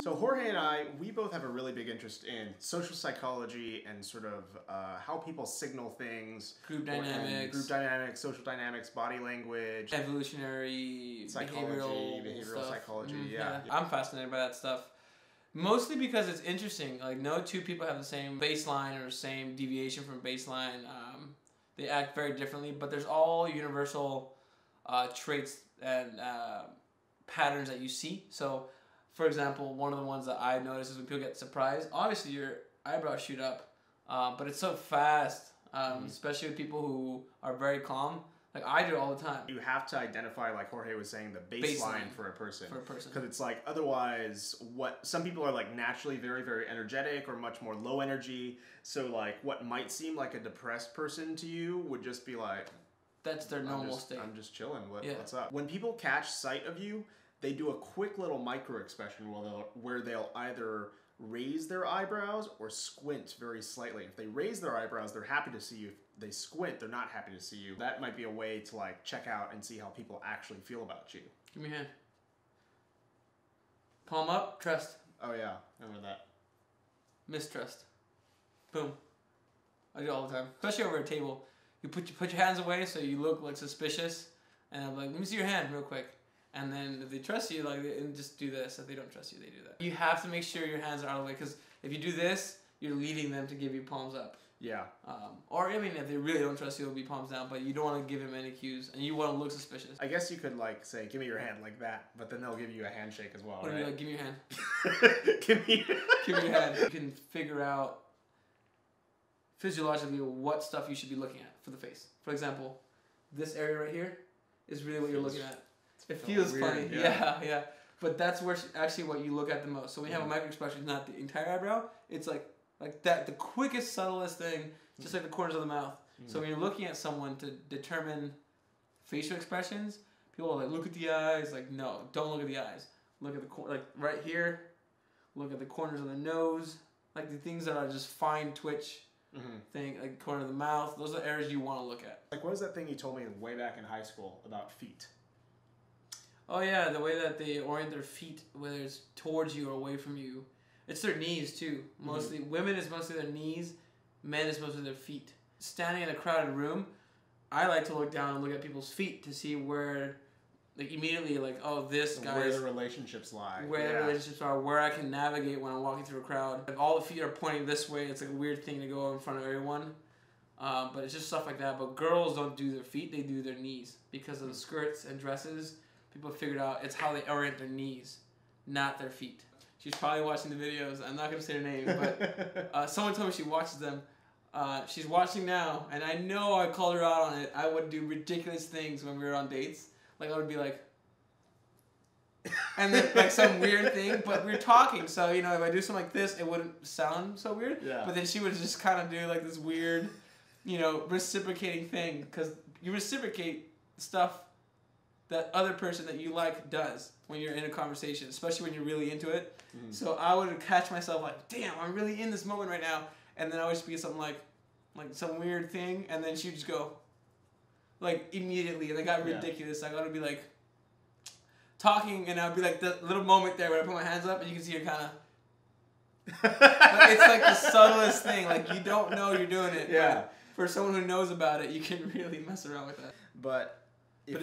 So Jorge and I, we both have a really big interest in social psychology and sort of how people signal things. Group dynamics, social dynamics, body language. Evolutionary, Psychology, behavioral stuff. psychology, yeah. I'm fascinated by that stuff. Mostly because it's interesting. Like, no two people have the same baseline or same deviation from baseline. They act very differently, but there's all universal traits and patterns that you see. So, for example, one of the ones that I notice is when people get surprised, obviously your eyebrows shoot up, but it's so fast, especially with people who are very calm. Like, I do it all the time. You have to identify, like Jorge was saying, the baseline for a person. Because it's like, otherwise, some people are like naturally very, very energetic or much more low energy. So like what might seem like a depressed person to you would just be like, that's their normal state. I'm just chilling. What's up? When people catch sight of you, they do a quick little micro expression where they'll either raise their eyebrows or squint very slightly. If they raise their eyebrows, they're happy to see you. If they squint, they're not happy to see you. That might be a way to like check out and see how people actually feel about you. Give me a hand. Palm up, trust. Oh yeah, remember that. Mistrust. Boom. I do it all the time, especially over a table. You put your hands away so you look like suspicious, and I'm like, let me see your hand real quick. And then if they trust you, like, and just do this. If they don't trust you, they do that. You have to make sure your hands are out of the way, because if you do this, you're leading them to give you palms up. Yeah. Or, I mean, if they really don't trust you, it'll be palms down, but you don't want to give them any cues, and you want to look suspicious. I guess you could, like, say, give me your hand like that, but then they'll give you a handshake as well, or right? Like, give me your hand. Give me your hand. You can figure out physiologically what stuff you should be looking at for the face. For example, this area right here is really what you're looking at. It feels weird, funny. Yeah. But that's where actually what you look at the most. So when you have a micro expression, not the entire eyebrow, it's like that, the quickest, subtlest thing, just like the corners of the mouth. So when you're looking at someone to determine facial expressions, people are like, look at the eyes. Like, no, don't look at the eyes. Look at the like right here. Look at the corners of the nose. Like the things that are just fine twitch thing, like corner of the mouth. Those are the areas you want to look at. Like, what is that thing you told me way back in high school about feet? Oh yeah, the way that they orient their feet, whether it's towards you or away from you. It's their knees too. Mostly, women is mostly their knees. Men is mostly their feet. Standing in a crowded room, I like to look down and look at people's feet to see where, like immediately, like, oh, this guy. Where the relationships lie. Where the relationships are, where I can navigate when I'm walking through a crowd. If all the feet are pointing this way, it's like a weird thing to go in front of everyone. But it's just stuff like that. But girls don't do their feet, they do their knees. Because of the skirts and dresses, people figured out it's how they orient their knees, not their feet. She's probably watching the videos. I'm not going to say her name, but someone told me she watches them. She's watching now, and I know I called her out on it. I would do ridiculous things when we were on dates. Like, I would be like, and then like some weird thing, but we were talking, so, you know, if I do something like this, it wouldn't sound so weird. Yeah. But then she would just kind of do like this weird, you know, reciprocating thing, because you reciprocate stuff that other person that you like does when you're in a conversation, especially when you're really into it. So I would catch myself like, damn, I'm really in this moment right now. And then I would just be something like some weird thing, and then she'd just go, like, immediately, and it got ridiculous. I gotta be like talking, and I'd be like the little moment there where I put my hands up, and you can see her kind of. Like, it's like the subtlest thing. Like, you don't know you're doing it. Yeah. But for someone who knows about it, you can really mess around with that. But if